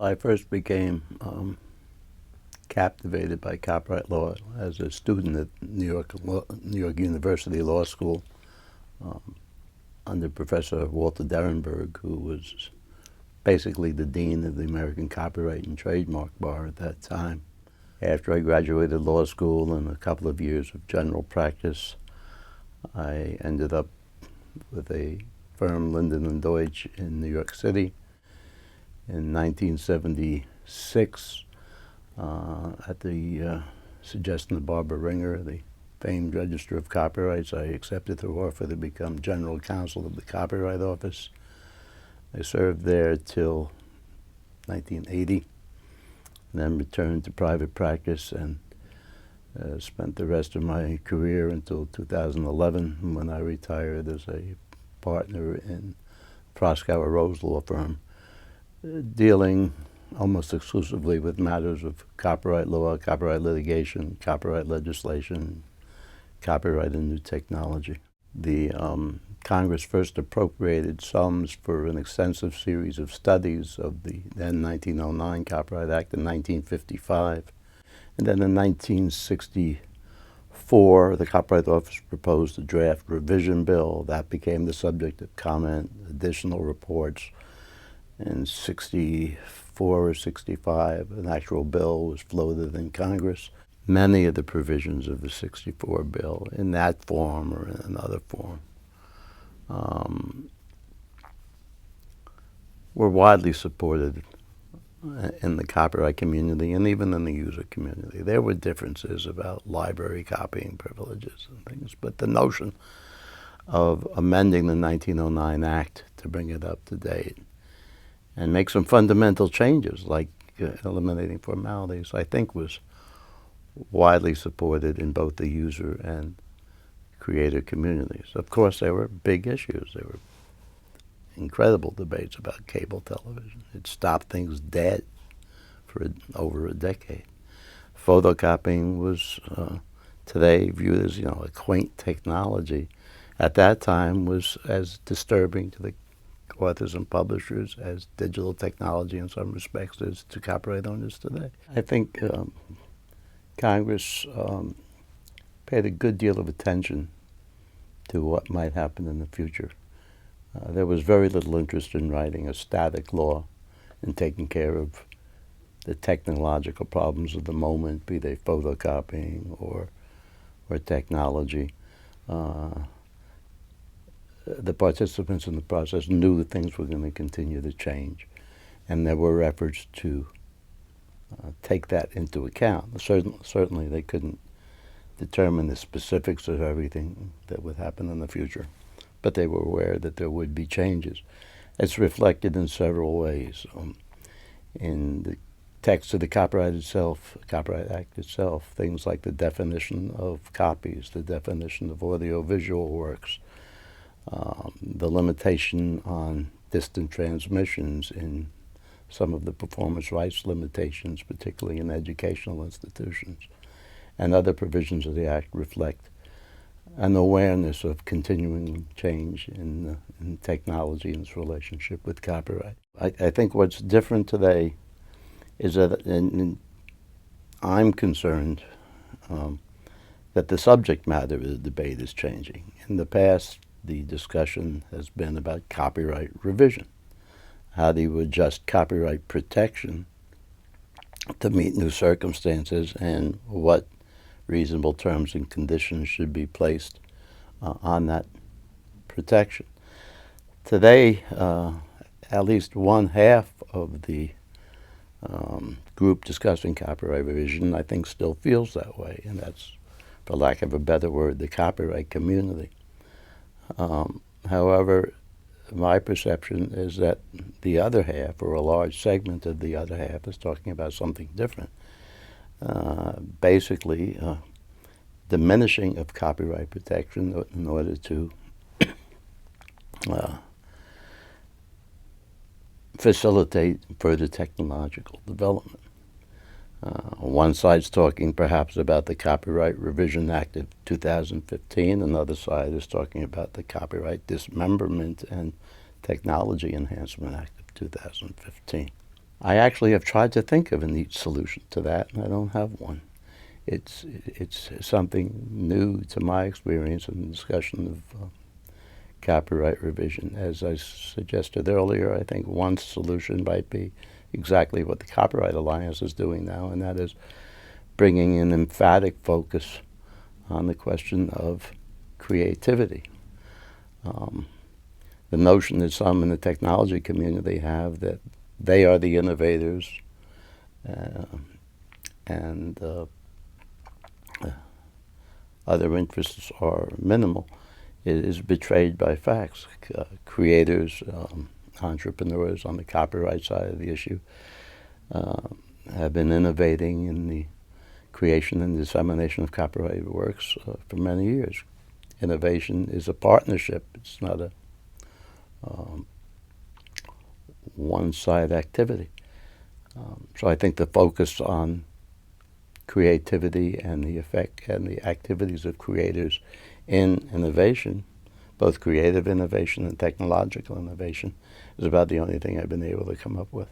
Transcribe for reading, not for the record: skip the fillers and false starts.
I first became captivated by copyright law as a student at New York University Law School under Professor Walter Derenberg, who was basically the dean of the American Copyright and Trademark Bar at that time. After I graduated law school and a couple of years of general practice, I ended up with a firm, Linden and Deutsch, in New York City. In 1976, at the suggestion of Barbara Ringer, the famed Register of Copyrights, I accepted her offer to become General Counsel of the Copyright Office. I served there till 1980, then returned to private practice and spent the rest of my career until 2011, when I retired as a partner in Proskauer Rose law firm, dealing almost exclusively with matters of copyright law, copyright litigation, copyright legislation, copyright and new technology. The Congress first appropriated sums for an extensive series of studies of the then 1909 Copyright Act in 1955. And then in 1964, the Copyright Office proposed a draft revision bill. That became the subject of comment, additional reports. In 64 or 65, an actual bill was floated in Congress. Many of the provisions of the 64 bill, in that form or in another form, were widely supported in the copyright community and even in the user community. There were differences about library copying privileges and things, but the notion of amending the 1909 Act to bring it up to date and make some fundamental changes, like eliminating formalities, I think was widely supported in both the user and creator communities. Of course, there were big issues. There were incredible debates about cable television. It stopped things dead for over a decade. Photocopying was today viewed as, a quaint technology. At that time was as disturbing to the authors and publishers as digital technology in some respects is to copyright owners today. I think Congress paid a good deal of attention to what might happen in the future. There was very little interest in writing a static law and taking care of the technological problems of the moment, be they photocopying or technology. The participants in the process knew that things were going to continue to change, and there were efforts to take that into account. Certainly they couldn't determine the specifics of everything that would happen in the future, but they were aware that there would be changes. It's reflected in several ways. In the text of the Copyright Act itself, things like the definition of copies, the definition of audiovisual works, the limitation on distant transmissions in some of the performance rights limitations, particularly in educational institutions, and other provisions of the Act reflect an awareness of continuing change in technology and its relationship with copyright. I think what's different today is that I'm concerned that the subject matter of the debate is changing. In the past, the discussion has been about copyright revision. How do you adjust copyright protection to meet new circumstances, and what reasonable terms and conditions should be placed on that protection? Today, at least one half of the group discussing copyright revision, I think, still feels that way, and that's, for lack of a better word, the copyright community. However, my perception is that the other half, or a large segment of the other half, is talking about something different. Basically, diminishing of copyright protection in order to facilitate further technological development. One side's talking perhaps about the Copyright Revision Act of 2015. Another side is talking about the Copyright Dismemberment and Technology Enhancement Act of 2015. I actually have tried to think of a neat solution to that, and I don't have one. It's something new to my experience in the discussion of copyright revision. As I suggested earlier, I think one solution might be exactly what the Copyright Alliance is doing now, and that is bringing an emphatic focus on the question of creativity. The notion that some in the technology community have that they are the innovators and other interests are minimal is betrayed by facts. Creators, entrepreneurs on the copyright side of the issue have been innovating in the creation and dissemination of copyrighted works for many years. Innovation is a partnership. It's not a one-side activity. So I think the focus on creativity and the effect and the activities of creators in innovation, both creative innovation and technological innovation, is about the only thing I've been able to come up with.